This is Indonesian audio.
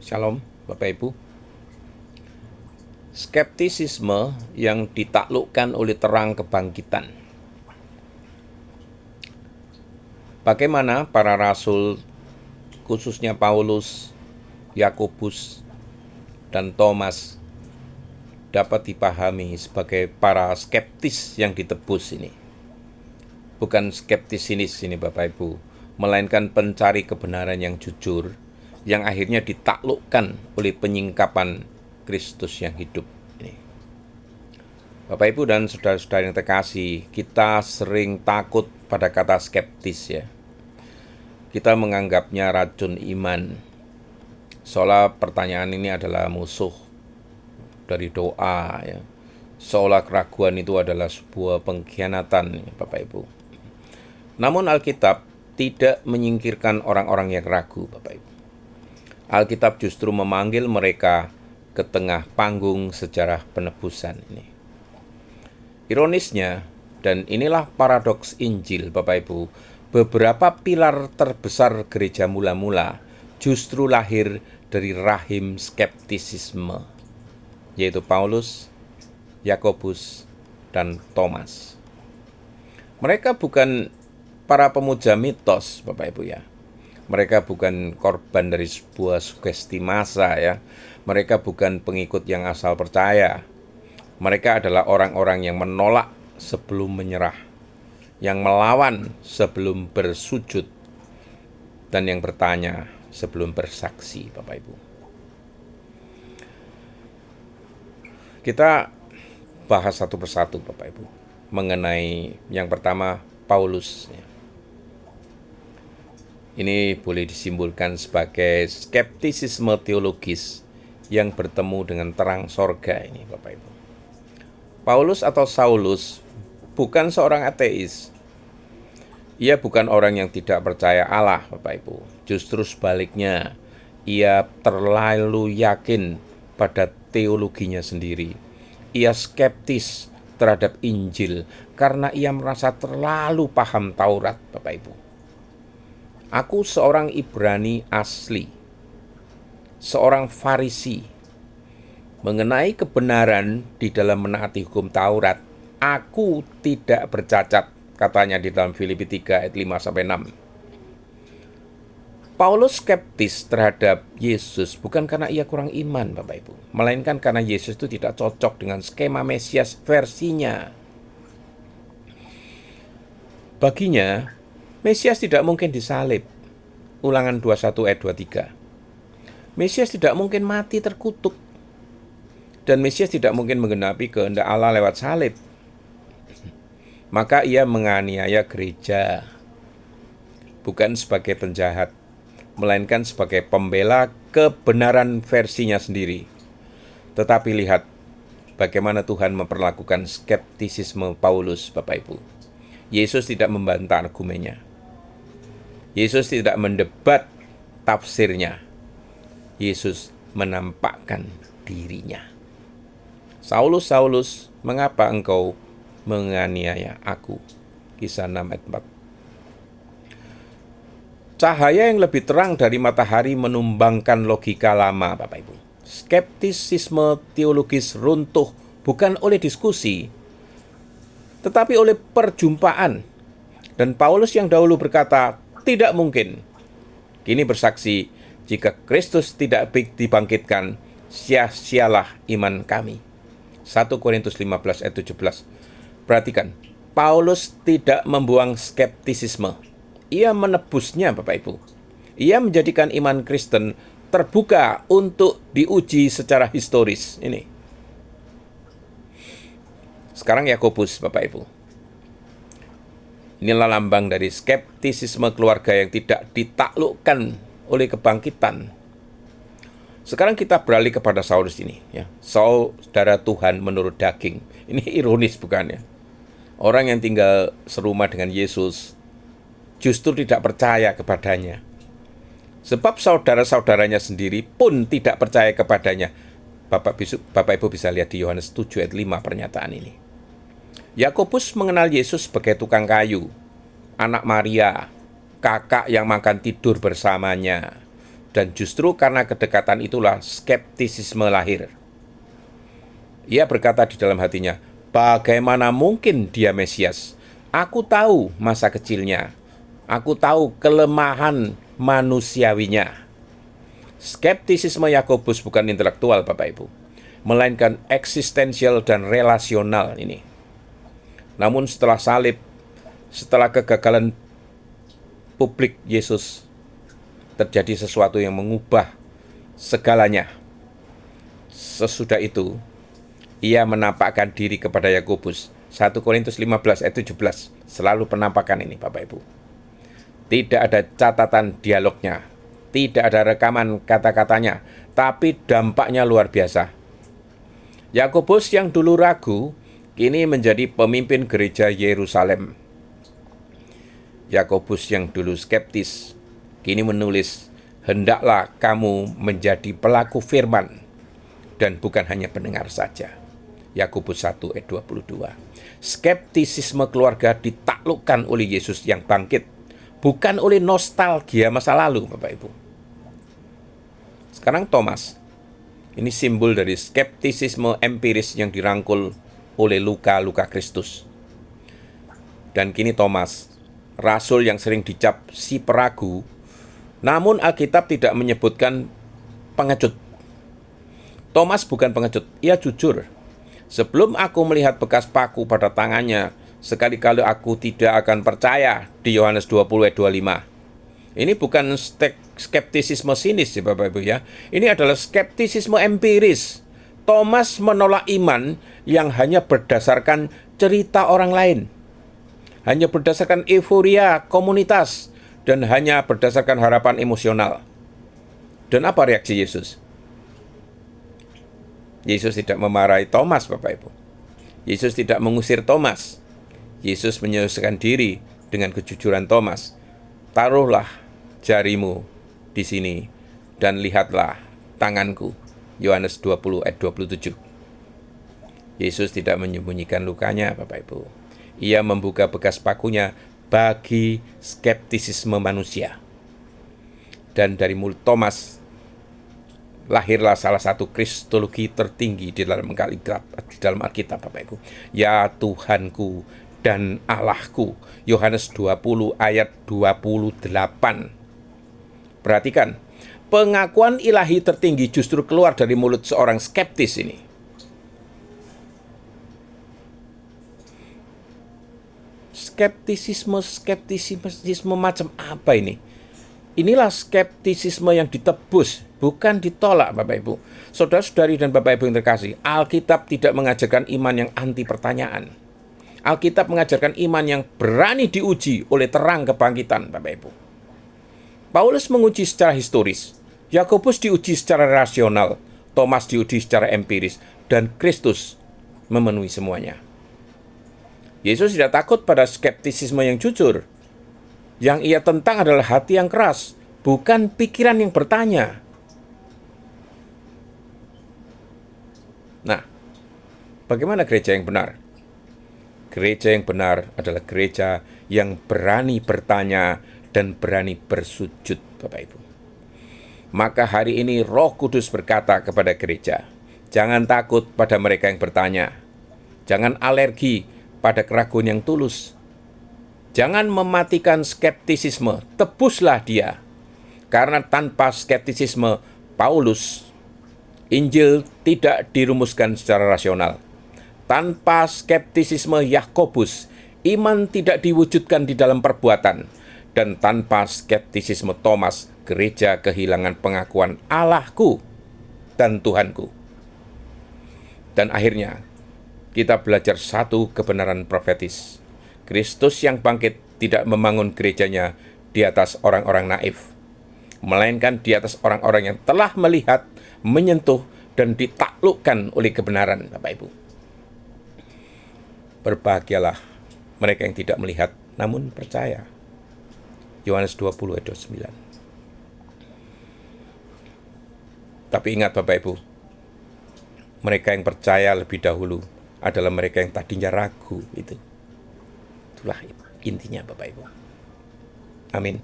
Shalom, Bapak Ibu. Skeptisisme yang ditaklukkan oleh terang kebangkitan. Bagaimana para rasul, khususnya Paulus, Yakobus, dan Thomas, dapat dipahami sebagai para skeptis yang ditebus ini. Bukan skeptis sinis ini Bapak Ibu, melainkan pencari kebenaran yang jujur, yang akhirnya ditaklukkan oleh penyingkapan Kristus yang hidup ini. Bapak Ibu dan saudara-saudara yang terkasih, kita sering takut pada kata skeptis ya. Kita menganggapnya racun iman. Seolah pertanyaan ini adalah musuh dari doa ya. Seolah keraguan itu adalah sebuah pengkhianatan ya, Bapak Ibu. Namun Alkitab tidak menyingkirkan orang-orang yang ragu, Bapak Ibu. Alkitab justru memanggil mereka ke tengah panggung sejarah penebusan ini. Ironisnya, dan inilah paradoks Injil, Bapak Ibu, beberapa pilar terbesar gereja mula-mula justru lahir dari rahim skeptisisme, yaitu Paulus, Yakobus, dan Thomas. Mereka bukan para pemuja mitos, Bapak Ibu ya. Mereka bukan korban dari sebuah sugesti massa ya. Mereka bukan pengikut yang asal percaya. Mereka adalah orang-orang yang menolak sebelum menyerah, yang melawan sebelum bersujud, dan yang bertanya sebelum bersaksi, Bapak Ibu. Kita bahas satu persatu, Bapak Ibu, mengenai yang pertama, Paulus. Ini boleh disimbolkan sebagai skeptisisme teologis yang bertemu dengan terang sorga ini, Bapak Ibu. Paulus atau Saulus bukan seorang ateis. Ia bukan orang yang tidak percaya Allah, Bapak Ibu. Justru sebaliknya, ia terlalu yakin pada teologinya sendiri. Ia skeptis terhadap Injil karena ia merasa terlalu paham Taurat, Bapak Ibu. Aku seorang Ibrani asli, seorang Farisi. Mengenai kebenaran di dalam menaati hukum Taurat, aku tidak bercacat, katanya di dalam Filipi 3 ayat 5-6. Paulus skeptis terhadap Yesus bukan karena ia kurang iman, Bapak Ibu, melainkan karena Yesus itu tidak cocok dengan skema Mesias versinya. Baginya, Mesias tidak mungkin disalib. Ulangan 21 ayat 23. Mesias tidak mungkin mati terkutuk. Dan Mesias tidak mungkin menggenapi kehendak Allah lewat salib. Maka ia menganiaya gereja. Bukan sebagai penjahat, melainkan sebagai pembela kebenaran versinya sendiri. Tetapi lihat bagaimana Tuhan memperlakukan skeptisisme Paulus, Bapak Ibu. Yesus tidak membantah argumennya. Yesus tidak mendebat tafsirnya. Yesus menampakkan dirinya. Saulus, Saulus, mengapa engkau menganiaya aku? Kisah 6 ayat 4. Cahaya yang lebih terang dari matahari menumbangkan logika lama, Bapak Ibu. Skeptisisme teologis runtuh bukan oleh diskusi, tetapi oleh perjumpaan. Dan Paulus yang dahulu berkata, tidak mungkin, kini bersaksi, jika Kristus tidak dibangkitkan, sia-sialah iman kami. 1 Korintus 15 ayat 17. Perhatikan, Paulus tidak membuang skeptisisme. Ia menebusnya, Bapak Ibu. Ia menjadikan iman Kristen terbuka untuk diuji secara historis. Ini. Sekarang Yakobus, Bapak Ibu. Inilah lambang dari skeptisisme keluarga yang tidak ditaklukkan oleh kebangkitan. Sekarang kita beralih kepada Saulus ini, ya. Saudara Tuhan menurut daging. Ini ironis bukan ya? Orang yang tinggal serumah dengan Yesus justru tidak percaya kepadanya. Sebab saudara-saudaranya sendiri pun tidak percaya kepadanya. Bapak Ibu bisa lihat di Yohanes 7 ayat 5 pernyataan ini. Yakobus mengenal Yesus sebagai tukang kayu, anak Maria, kakak yang makan tidur bersamanya. Dan justru karena kedekatan itulah skeptisisme lahir. Ia berkata di dalam hatinya, bagaimana mungkin dia Mesias? Aku tahu masa kecilnya. Aku tahu kelemahan manusiawinya. Skeptisisme Yakobus bukan intelektual, Bapak Ibu, melainkan eksistensial dan relasional ini. Namun setelah salib, setelah kegagalan publik Yesus, terjadi sesuatu yang mengubah segalanya. Sesudah itu, ia menampakkan diri kepada Yakobus. 1 Korintus 15 ayat 17. Selalu penampakan ini, Bapak Ibu. Tidak ada catatan dialognya, tidak ada rekaman kata-katanya, tapi dampaknya luar biasa. Yakobus yang dulu ragu, kini menjadi pemimpin gereja Yerusalem. Yakobus yang dulu skeptis, kini menulis, hendaklah kamu menjadi pelaku firman dan bukan hanya pendengar saja. Yakobus 1 ayat 22. Skeptisisme keluarga ditaklukkan oleh Yesus yang bangkit, bukan oleh nostalgia masa lalu, Bapak Ibu. Sekarang Thomas, ini simbol dari skeptisisme empiris yang dirangkul oleh luka-luka Kristus. Dan kini Thomas, rasul yang sering dicap si peragu, namun Alkitab tidak menyebutkan pengecut. Thomas bukan pengecut, ia jujur. Sebelum aku melihat bekas paku pada tangannya, sekali-kali aku tidak akan percaya, di Yohanes 20 ayat 25. Ini bukan skeptisisme sinis ya Bapak Ibu ya. Ini adalah skeptisisme empiris. Thomas menolak iman yang hanya berdasarkan cerita orang lain, hanya berdasarkan euforia komunitas, dan hanya berdasarkan harapan emosional. Dan apa reaksi Yesus? Yesus tidak memarahi Thomas, Bapak Ibu. Yesus tidak mengusir Thomas. Yesus menyesuaikan diri dengan kejujuran Thomas. Taruhlah jarimu di sini dan lihatlah tanganku. Yohanes 20 ayat 27. Yesus tidak menyembunyikan lukanya, Bapak Ibu. Ia membuka bekas pakunya bagi skeptisisme manusia. Dan dari mulut Thomas lahirlah salah satu kristologi tertinggi di dalam Alkitab, Bapak Ibu. Ya Tuhanku dan Allahku. Yohanes 20 ayat 28. Perhatikan, pengakuan ilahi tertinggi justru keluar dari mulut seorang skeptis ini. Skeptisisme macam apa ini? Inilah skeptisisme yang ditebus, bukan ditolak, Bapak Ibu. Saudara-saudari dan Bapak Ibu yang terkasih, Alkitab tidak mengajarkan iman yang anti pertanyaan. Alkitab mengajarkan iman yang berani diuji oleh terang kebangkitan, Bapak Ibu. Paulus menguji secara historis, Yakobus diuji secara rasional, Thomas diuji secara empiris, dan Kristus memenuhi semuanya. Yesus tidak takut pada skeptisisme yang jujur. Yang ia tentang adalah hati yang keras, bukan pikiran yang bertanya. Nah, bagaimana gereja yang benar? Gereja yang benar adalah gereja yang berani bertanya dan berani bersujud, Bapak Ibu. Maka hari ini Roh Kudus berkata kepada gereja, jangan takut pada mereka yang bertanya. Jangan alergi pada keraguan yang tulus. Jangan mematikan skeptisisme, tebuslah dia. Karena tanpa skeptisisme Paulus, Injil tidak dirumuskan secara rasional. Tanpa skeptisisme Yakobus, iman tidak diwujudkan di dalam perbuatan. Dan tanpa skeptisisme Thomas, gereja kehilangan pengakuan Allahku dan Tuhanku. Dan akhirnya, kita belajar satu kebenaran profetis. Kristus yang bangkit tidak membangun gerejanya di atas orang-orang naif, melainkan di atas orang-orang yang telah melihat, menyentuh, dan ditaklukkan oleh kebenaran, Bapak Ibu. Berbahagialah mereka yang tidak melihat, namun percaya. Yohanes 20 ayat 29. Tapi ingat Bapak Ibu, mereka yang percaya lebih dahulu adalah mereka yang tadinya ragu. Itulah intinya Bapak Ibu. Amin.